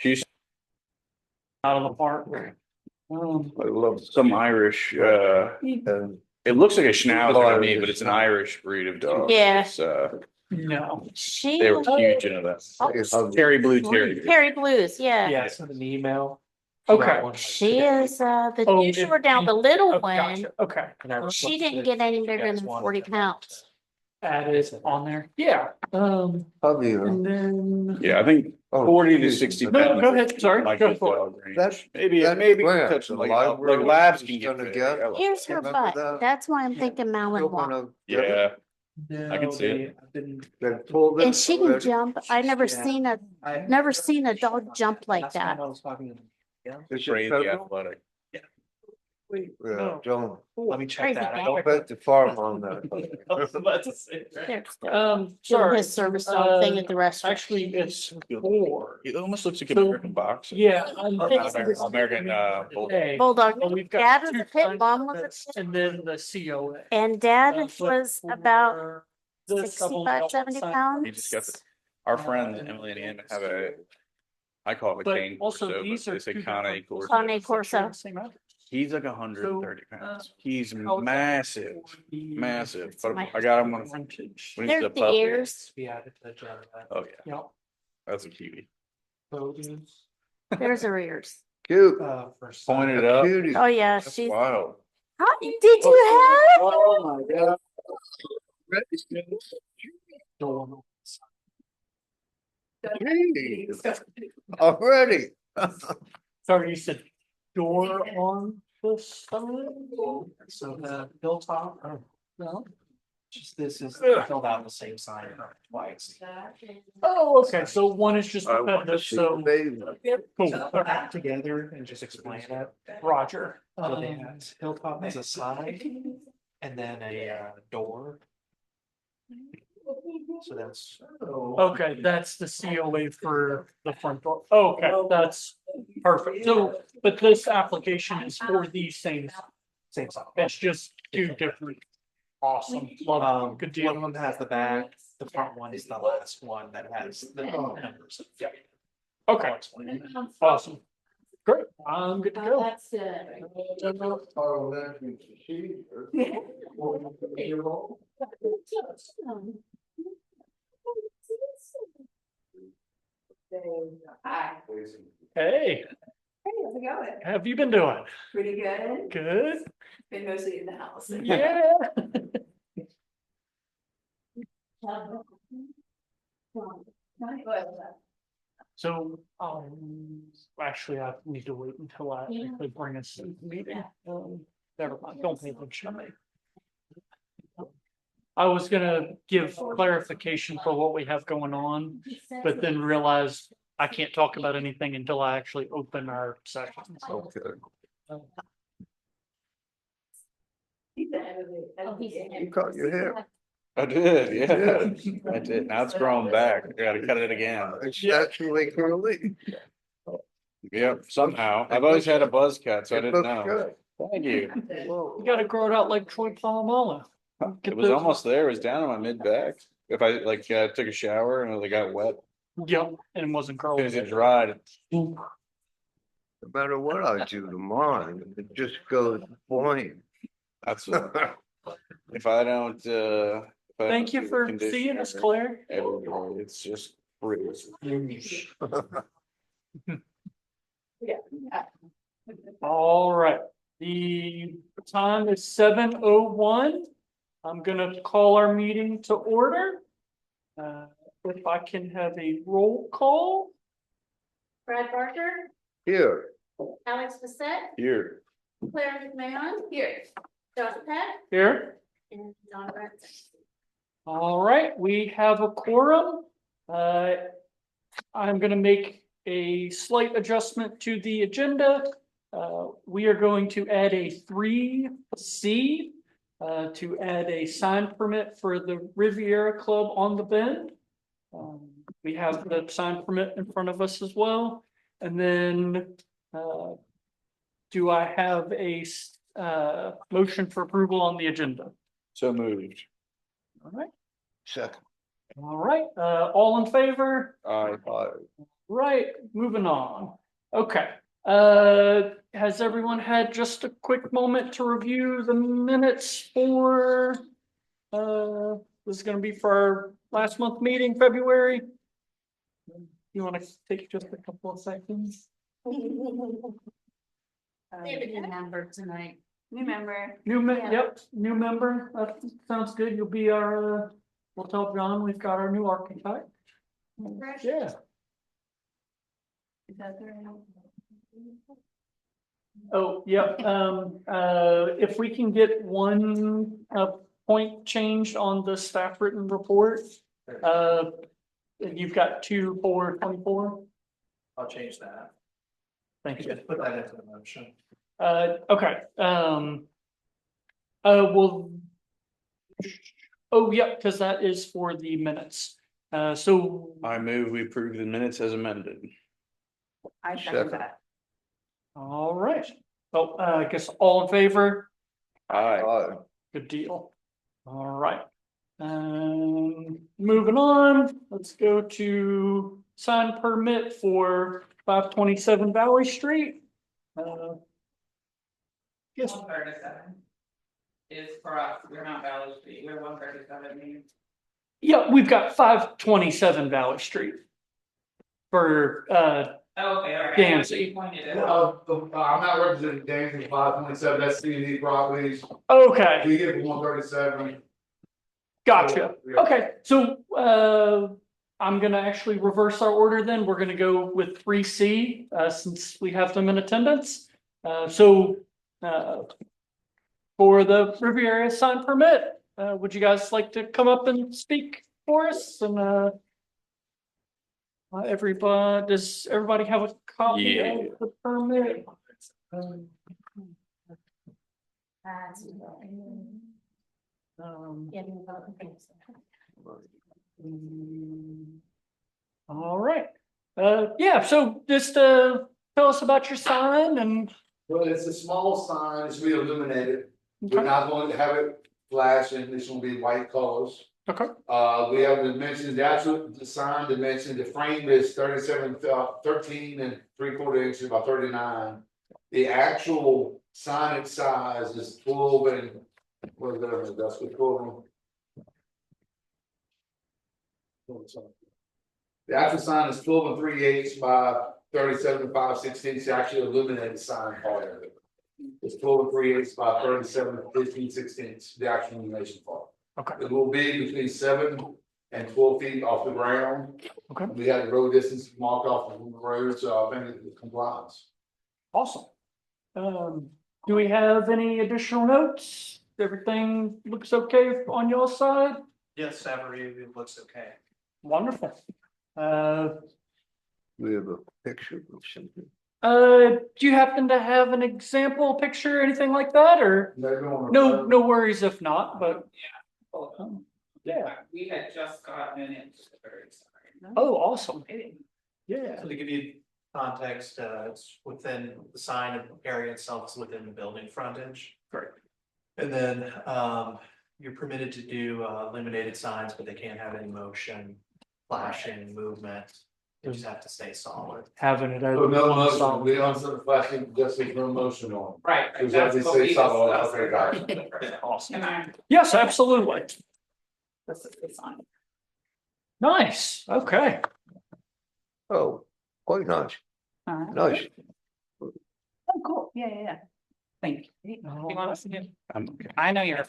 She's out of the park. I love some Irish, And it looks like a Schnauzer to me, but it's an Irish breed of dog. Yeah. It's, No. She, they were huge into that. Terry Blue Terrier. Terry Blues, yeah. Yeah, send an email. Okay. Got one She today. is, the Oh, usual if were down, the you- little oh, one, gotcha. Okay. she didn't get any bigger than 40 pounds. Added on there. Yeah. Probably, And then. Yeah, I think Oh, 40 to geez. 60 No, pounds. go ahead. Sorry. Like Go the for it. dog range. That's- Maybe that's touch grand. some The like library labs is can get gonna big. get- I like Here's her Remember butt. that? That's why I'm thinking Malinois. Yeah, No, I can see it. I've been- And she can jump. I never Yeah. seen a dog jump like That's that. when I was talking to them. It's crazy federal? athletic. Wait, Yeah, no. don't, Let me check Crazy that. cat. don't bet the farm on that. I was about to say. They're still Doing doing sorry. his service dog thing at the restaurant. Actually, it's 4. It almost looks like So- American boxing. Yeah. I'm American, Bulldog. Hey, Bulldog. well, we've got Dad was two a pit, kinds mom of was a pits, pit. and then the COA. And dad But was for about this, I've only 65, got 70 one pounds. He just got our friend Emily and Ian have a, I call it a But cane also corso, these but are they say two Cane different- Corso. Cane Corso. Same address. He's like 130 pounds. He's massive, massive. It's But my- I got him when Vintage. when he's There's a the puppy. ears. We added to the. Oh yeah, Yep. that's a cutie. Photos, There's her ears. Cute. for. Pointed A up. cutie. Oh yeah, That's she's. wild. How did you have? Oh my God. Jeez, already. Sorry, you said door on the side? So the hilltop, no? Just this is filled out the same sign twice. Oh, okay, so one is just I want to repetitive, see so. the baby. Cool. Put that together and just explain it. Roger. Hilltop is a side and then a door. So that's. Okay, that's the COA for the front door. Okay, that's perfect. So, but this application is for these same side. It's just two different. Awesome. Love it. Good deal. One of them has the back. The front one is the last one that has the numbers. Yeah. Okay. Awesome. Great. I'm good to go. That's good. Oh, that's she. Hi, Hey, hey, how's it going? how have you been doing? Pretty good. Good? Been mostly in the house. Yeah. So, actually, I need to wait until I actually bring us to the meeting. Never mind, don't pay attention to me. I was gonna give clarification for what we have going on, but then realized I can't talk about anything until I actually open our session. So, Okay. You cut your hair. I did, yeah. Yeah. I did. Now it's growing back. I gotta cut it again. It's naturally curly. Yep, somehow. I've always had a buzz cut, so I It didn't looks know. good. Thank you. Whoa. you gotta grow it out like Troy Polamalu. It was almost there. It was down on my mid back. If I like took a shower and it got wet, Yep, and it wasn't as curled. soon as it dried. No matter what I do to mine, it just goes boing. That's if I don't if I Thank don't you do the for seeing us, conditioner Claire. every day, it's just brutal. All right, the time is 7:01. I'm gonna call our meeting to order. If I can have a roll call. Brad Barker, Here, Alex Bissett, Here, Claire McMahon. Here. Josh Peck Here. and Don Renson. All right, we have a quorum. I'm gonna make a slight adjustment to the agenda. We are going to add a 3C to add a sign permit for the Riviera Club on the Bend. We have the sign permit in front of us as well. And then do I have a motion for approval on the agenda? so moved. All right. second. All right, all in favor? I Right, moving on. Okay, has everyone had just a quick moment to review the minutes for? This is gonna be for our last month meeting, February. You wanna take just a couple of seconds? David, new member tonight. New member. Yep, new member, that sounds good, you'll be our, we'll tell John we've got our new architect. Yeah. Is that there? Oh, yep, if we can get one, point changed on the staff written report. You've got 2, 4, 24. I'll change that. Thank You you. can put that into the motion. Okay, well. Oh, yep, because that is for the minutes. So, I move we approve the minutes as amended. I Second. second that. all right. Oh, I guess all in favor? Aye. Good deal. All right. Moving on, let's go to sign permit for 527 Valley Street. Yes, 137 is for us, we're not Valley Street, we're 137 Main. yeah, we've got 527 Valley Street. For, Oh, okay, all right. Dancy. You pointed it Uh, out. I'm not representing Dancy 527, that's C&D properties, okay, we get 137. gotcha. Yeah. Okay, so, I'm gonna actually reverse our order then. We're gonna go with 3C, since we have them in attendance. For the Riviera sign permit, would you guys like to come up and speak for us? And, everybody, does everybody have a copy Yeah. of the permit? Um, all right. Yeah, so just, tell us about your sign and. Well, it's a small sign, it's be illuminated, we're Okay. not going to have it flashing, it's gonna be white colors. Okay. We have the dimensions, the actual, the sign dimension, the frame is 13 and 3/4 inches by 39. The actual signage size is 12 and, what is that, that's what 12. The actual sign is 12 3/8 by 37 5/16, it's actually illuminated sign part of it. It's 12 3/8 by 37 15/16, the actual illumination part. Okay. It will be between 7 and 12 feet off the ground. Okay. We had the road distance marked off from the road, so I think it complies. Awesome. Do we have any additional notes? Everything looks okay on your side? Yes, Avery, it looks okay. Wonderful. We have a picture of something. Do you happen to have an example picture, anything like that, or? No worries if not, but, yeah. We had just gotten it, very sorry. Oh, awesome. Yeah, So to give you context, it's within the sign area itself is within the building frontage. great. And then, you're permitted to do illuminated signs, but they can't have any motion, flashing, movement. They just have to stay solid. Having it as. So no one motion, solid- we don't sort of flashing, just say no motion on. Right. Because that's that what they we say solid, discussed okay, regarding gotcha. the first. Awesome. And I- Yes, absolutely. This is the sign. Nice, okay. Oh, quite nice, Alright. nice. Oh, cool, yeah. Thank you. You want us to get- Okay. I know you're.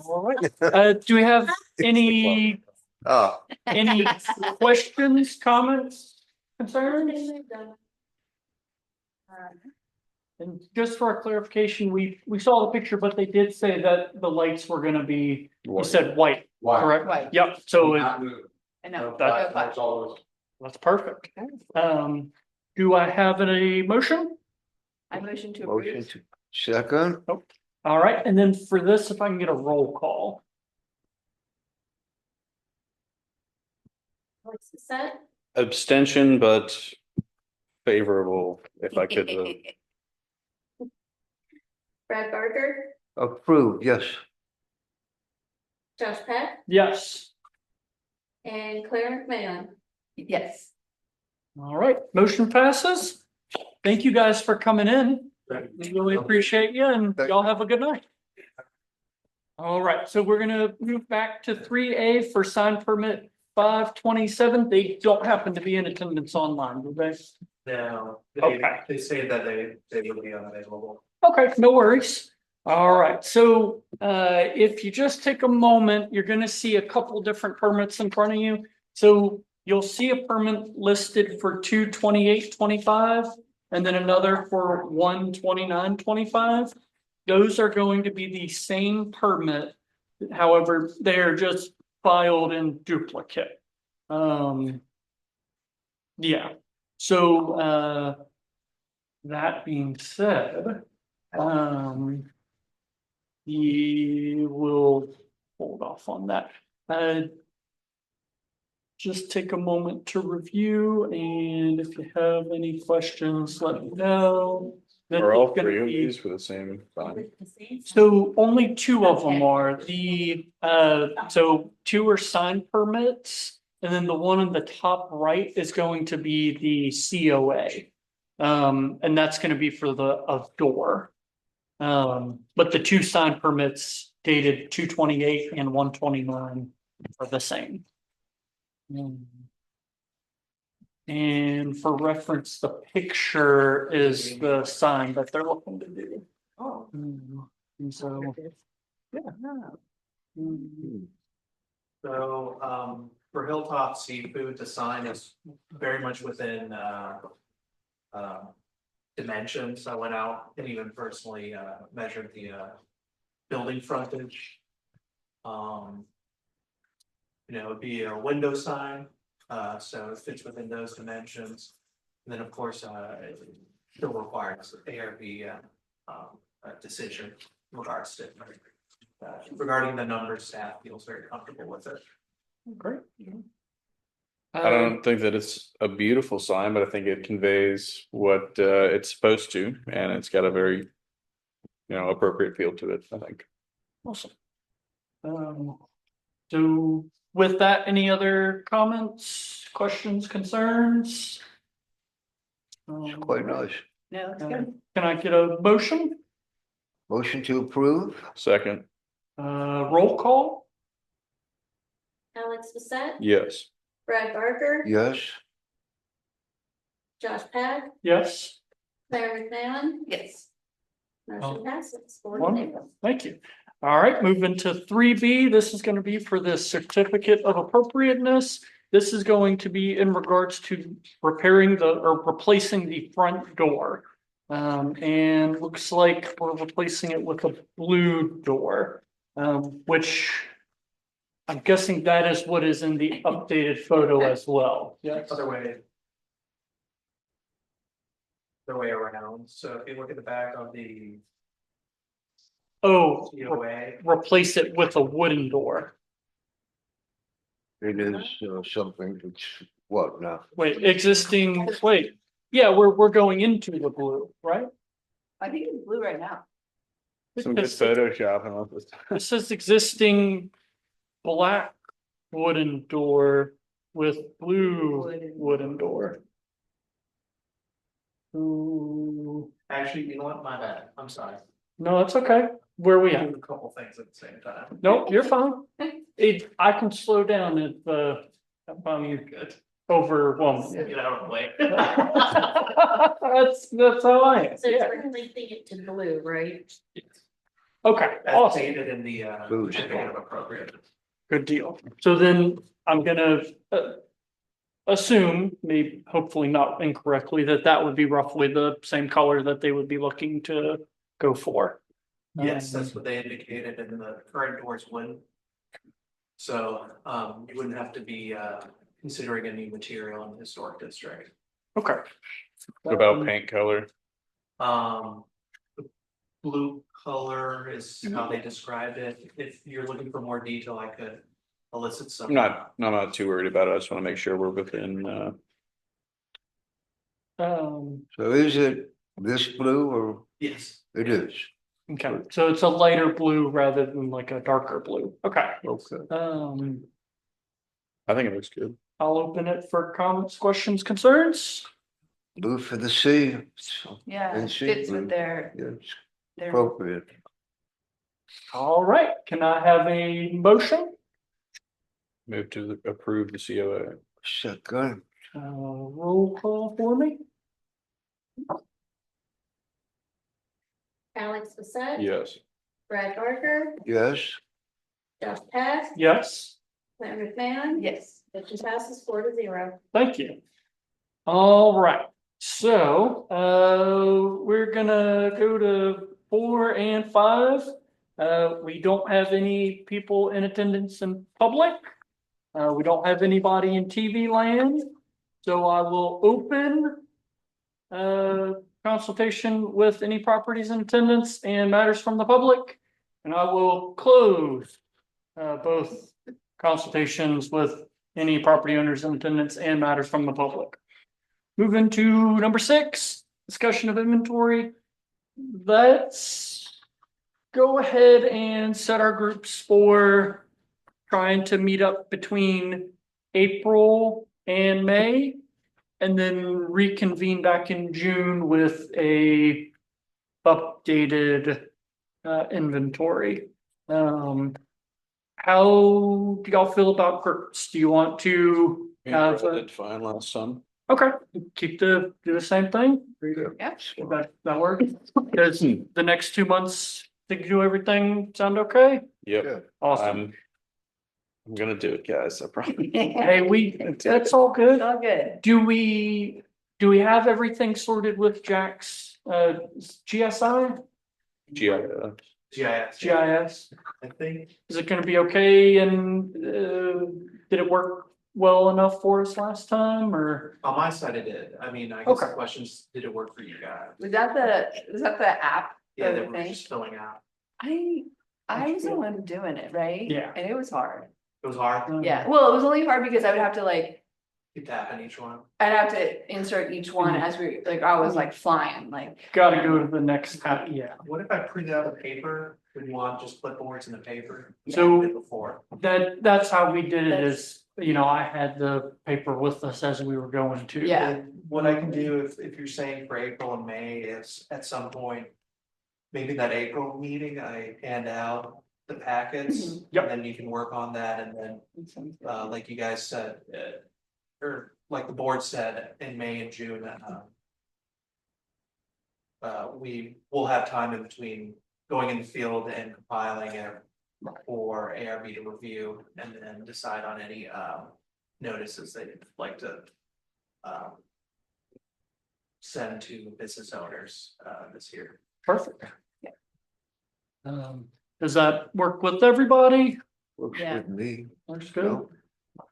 All right. Do we have any Ah, Any questions, comments, concerns? And just for our clarification, we saw the picture, but they did say that the lights were gonna be, you said white, Why? correct? Right. Yep, so Not new. I know. That- That's all. that's perfect. Do I have a motion? I motion to motion approve. to second, All right, and then for this, if I can get a roll call. What's the set? Abstention, but favorable, if I could. Brad Barker, approved, yes. Josh Peck, Yes, and Claire McMahon. Yes. All right, motion passes. Thank you guys for coming in. We really appreciate you and y'all have a good night. All right, so we're gonna move back to 3A for sign permit 527. They don't happen to be in attendance online, do they? No, Okay. they say that they will be unavailable. Okay, no worries. All right, so if you just take a moment, you're gonna see a couple different permits in front of you. So you'll see a permit listed for 22825 and then another for 12925. Those are going to be the same permit. However, they're just filed in duplicate. Yeah, so that being said, you will hold off on that. Just take a moment to review, and if you have any questions, let me know. This Are all is gonna three of be- these for the same sign? So only two of them are so two are sign permits. And then the one on the top right is going to be the COA. And that's gonna be for a door. But the two sign permits dated 228 and 129 are the same. And for reference, the picture is the sign that they're looking to do. Oh. And so, yeah. So, for Hilltop Seafood, the sign is very much within, dimensions. I went out and even personally, measured the, building frontage. It'd be a window sign, so it fits within those dimensions. And then, of course, it still requires ARB, a decision in regards to, regarding the numbers, staff feels very comfortable with it. Great. I don't think that it's a beautiful sign, but I think it conveys what it's supposed to, and it's got a very, appropriate feel to it, I think. Awesome. So with that, any other comments, questions, concerns? Quite nice. No, it's good. Can I get a motion? Motion to approve? Second, Roll call? Alex Bassett, yes. Brad Barker, Yes. Josh Peck, Yes. Claire McMahon, Yes. motion passes. 4 in Wonderful. favor. Thank you. All right, moving to 3B. This is going to be for the certificate of appropriateness. This is going to be in regards to repairing or replacing the front door. And looks like we're replacing it with a blue door, which I'm guessing that is what is in the updated photo as well. Yes. Other way. The way around, so if you look at the back of the Oh, COA, replace it with a wooden door. It is something that's what now? Wait, yeah, we're going into the blue, right? I think it's blue right now. Some good Because Photoshop on this. it says existing black wooden door with blue wooden door. Ooh, actually, you know what, my bad, I'm sorry. no, it's okay. Where are we I at? do a couple things at the same time. Nope, you're fine. I can slow down if I'm Good. overwhelmed. Get out of the way. That's how I am, So yeah. it's replacing it to blue, right? Okay, As awesome. stated in the, Blue. certificate of appropriateness. Good deal. So then I'm gonna assume, maybe hopefully not incorrectly, that would be roughly the same color that they would be looking to go for. Yes, that's what they indicated in the current doors would. So, you wouldn't have to be, considering a new material in the historic district. Okay. What about paint color? The blue color is how they described it. If you're looking for more detail, I could elicit some. I'm not too worried about it. I just want to make sure we're within, So is it this blue or Yes, it is? okay, so it's a lighter blue rather than like a darker blue. Okay. Okay. I think it looks good. I'll open it for comments, questions, concerns. Blue for the sea. Yeah, And it sea fits blue. with their, Yeah, it's their, appropriate. All right, can I have a motion? Move to approve the COA. Second, Roll call for me? Alex Bassett. Yes. Brad Barker, yes, Josh Peck, Yes. Claire McMahon. yes. Motion passes 4-0. Thank you. All right, so, we're gonna go to 4 and 5. We don't have any people in attendance in public. We don't have anybody in TV land. So I will open consultation with any properties in attendance and matters from the public. And I will close both consultations with any property owners in attendance and matters from the public. Moving to number 6, discussion of inventory. Let's go ahead and set our groups for trying to meet up between April and May. And then reconvene back in June with a updated inventory. How do y'all feel about groups? Do you want to Yeah, have, I did fine last time. okay, do the same thing? Yeah. That works? Does the next 2 months, think you do everything sound okay? Yep. yeah. Awesome. I'm gonna do it, guys. I promise. Hey, that's all good. It's all good. Do we have everything sorted with Jack's GSI? GIS. GIS. GIS? I think, Is it gonna be okay and did it work well enough for us last time or? on my side it did. I mean, I guess the Okay. questions, did it work for you guys? Was that the app? Yeah, or they the were thing? just filling out. I was the one doing it, right? Yeah. And it was hard. It was hard. Yeah, well, it was only hard because I would have to like, Keep tapping each one. I'd have to insert each one as we, like, I was like flying, like. Gotta go to the next, yeah. What if I printed out a paper? Would you want just clipboards in the paper? So- Like I did before. That's how we did it is, I had the paper with us as we were going to. Yeah. What I can do if you're saying for April and May is at some point. Maybe that April meeting, I hand out the packets. Yep. And then you can work on that and then, like you guys said, or like the board said in May and June, we will have time in between going in the field and compiling it for ARB to review and then decide on any notices that you'd like to send to business owners this year. Perfect. Does that work with everybody? Works Yeah. with me. Looks good.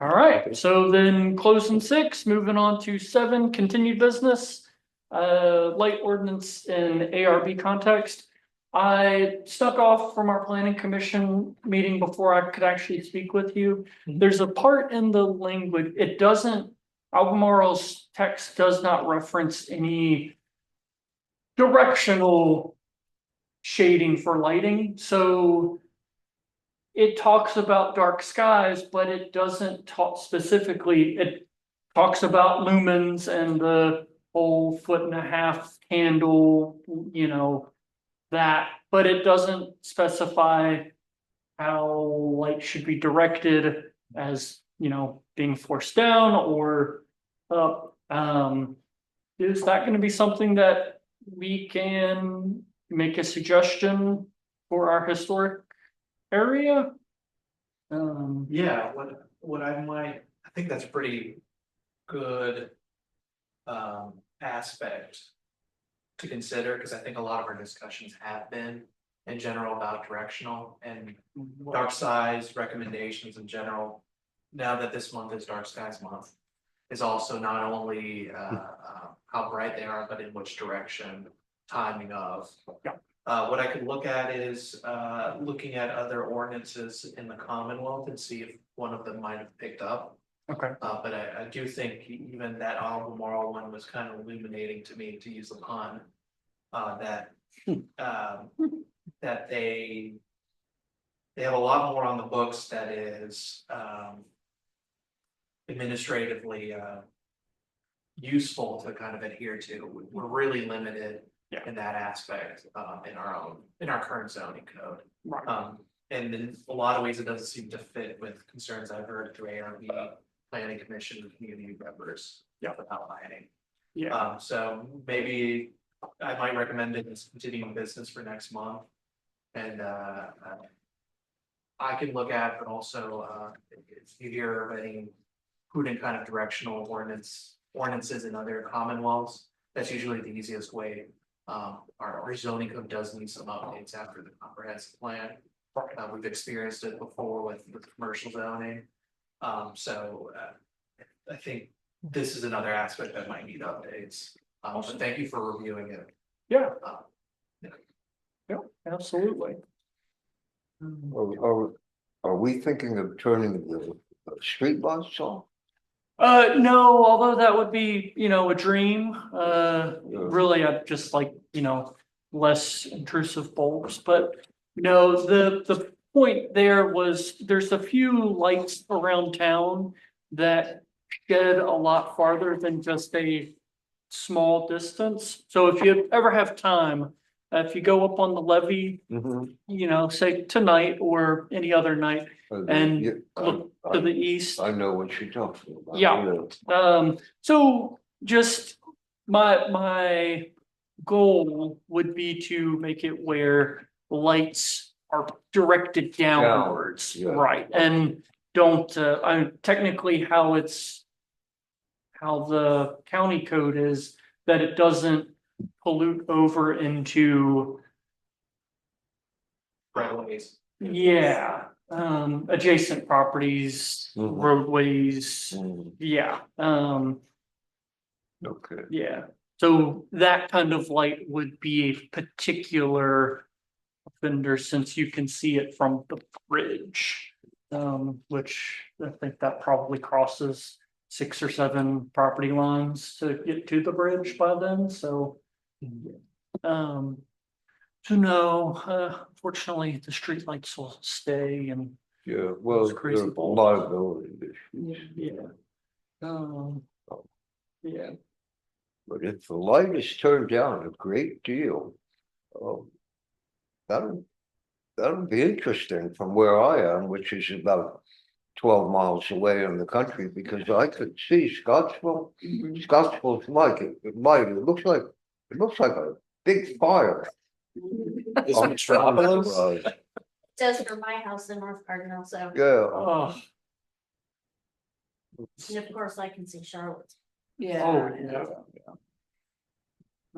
All right, so then closing 6, moving on to 7, continued business. Light ordinance in ARB context. I snuck off from our planning commission meeting before I could actually speak with you. There's a part in the language, it doesn't, Albemarle's text does not reference any directional shading for lighting, so it talks about dark skies, but it doesn't talk specifically, it talks about lumens and the whole 1.5 candle, that, but it doesn't specify how light should be directed as, being forced down or up. Is that gonna be something that we can make a suggestion for our historic area? Yeah, what I think that's a pretty good aspect to consider, because I think a lot of our discussions have been in general about directional and dark skies recommendations in general. Now that this month is Dark Skies Month, is also not only how bright they are, but in which direction, timing of. What I could look at is looking at other ordinances in the Commonwealth and see if one of them might have picked up. Okay. But I do think even that Albemarle one was kind of illuminating to me, to use the pun. That that they have a lot more on the books that is administratively useful to kind of adhere to. We're really limited Yeah. in that aspect in our current zoning code. Right. And in a lot of ways, it doesn't seem to fit with concerns I've heard through ARB, planning commission, and community members. Yeah. About lighting. Yeah, So maybe I might recommend it as continuing business for next month. And I can look at, but also if you hear of any prudent kind of directional ordinances in other commonwealths, that's usually the easiest way. Our zoning code does need some updates after the comprehensive plan. We've experienced it before with commercial zoning. So I think this is another aspect that might need updates. But thank you for reviewing it. yeah. Yeah, absolutely. Are we thinking of turning the street lights off? No, although that would be, a dream, really, I'd just like, less intrusive bulbs, but. No, the point there was, there's a few lights around town that shed a lot farther than just a small distance. So if you ever have time, if you go up on the levee, say tonight or any other night, and Yeah, look to the east. I know what you're talking about. Yeah. So just my goal would be to make it where lights are directed downwards, yeah. right? And don't, technically how the county code is, that it doesn't pollute over into, Right. yeah, adjacent properties, Mhm. roadways, yeah, Okay. yeah. So that kind of light would be a particular offender, since you can see it from the bridge. Which I think that probably crosses 6 or 7 property lines to get to the bridge by then, so. So no, fortunately, the streetlights will stay and, Yeah, well, Those crazy there's bulbs. liability issues. yeah. Yeah, But if the light is turned down a great deal, that'll be interesting from where I am, which is about 12 miles away in the country, because I could see Scottsville. Scottsville's like it looks like a big fire. Is on Metropolis? Sunrise. It does for my house in North Cardinal, so, Yeah, oh, and of course I can see Charlotte. Yeah. oh, yeah.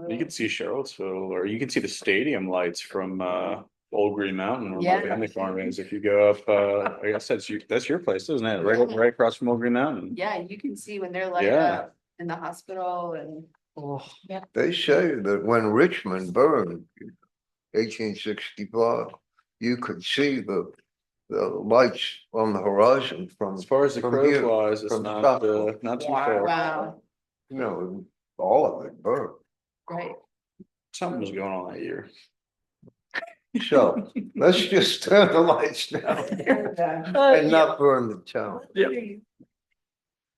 You can see Charlottesville, or you can see the stadium lights from Old Green Mountain, where Yeah. my family farm is. If you go up, I guess that's your place, isn't it? Right across from Old Green Mountain. Yeah, you can see when they're lighted Yeah. up in the hospital and. Oh, they say that when Richmond burned, 1865, you could see the lights on the horizon from. As far as the from crow here, flies, it's from not Scottsville. not too far. Wow, You know, all of it burned. right. Something was going on that year. So let's just turn the lights down and not burn the town. yeah.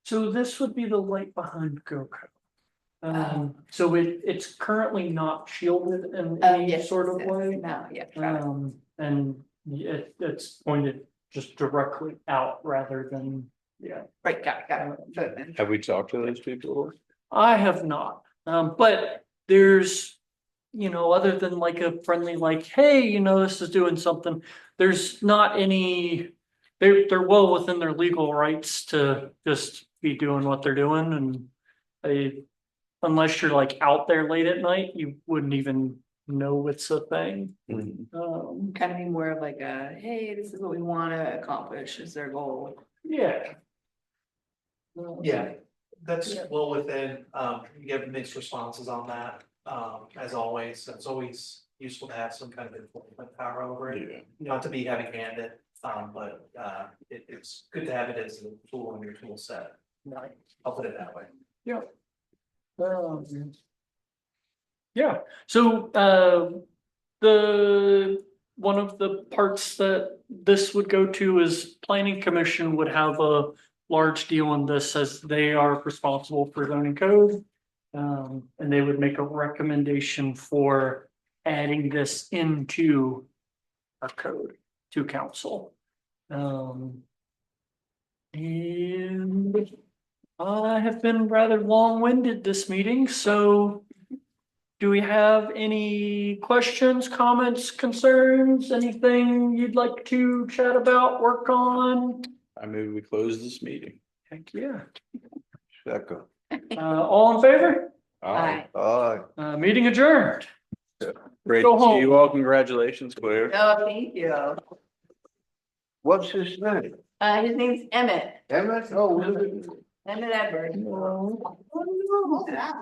So this would be the light behind GoCo. So it's currently not shielded in any Yes, sort of yes, way. no, yeah, got it. And it's pointed just directly out rather than, yeah. Right, got it. Have we talked to those people? I have not, but there's, other than like a friendly, like, hey, this is doing something, there's not any. They're well within their legal rights to just be doing what they're doing, and unless you're like out there late at night, you wouldn't even know it's a thing. Mhm. Kind of be more of like a, hey, this is what we wanna accomplish, is their goal. Yeah. Yeah, that's well within, you get mixed responses on that. As always, it's always useful to have some kind of influence power over it. Yeah. Not to be heavy handed, but it's good to have it as a tool in your tool set. Right. I'll put it that way. Yeah, so one of the parts that this would go to is planning commission would have a large deal in this as they are responsible for zoning code. And they would make a recommendation for adding this into our code to council. And I have been rather long-winded this meeting, so do we have any questions, comments, concerns, anything you'd like to chat about, work on? I move we close this meeting. Heck yeah. Second. All in favor? Aye. Aye. Meeting adjourned. Great Go to see home. you all. Congratulations, Claire. Oh, thank you. What's his name? His name's Emmett, Emmett? Oh, Emmett Edwards. No. Oh, no, look at that.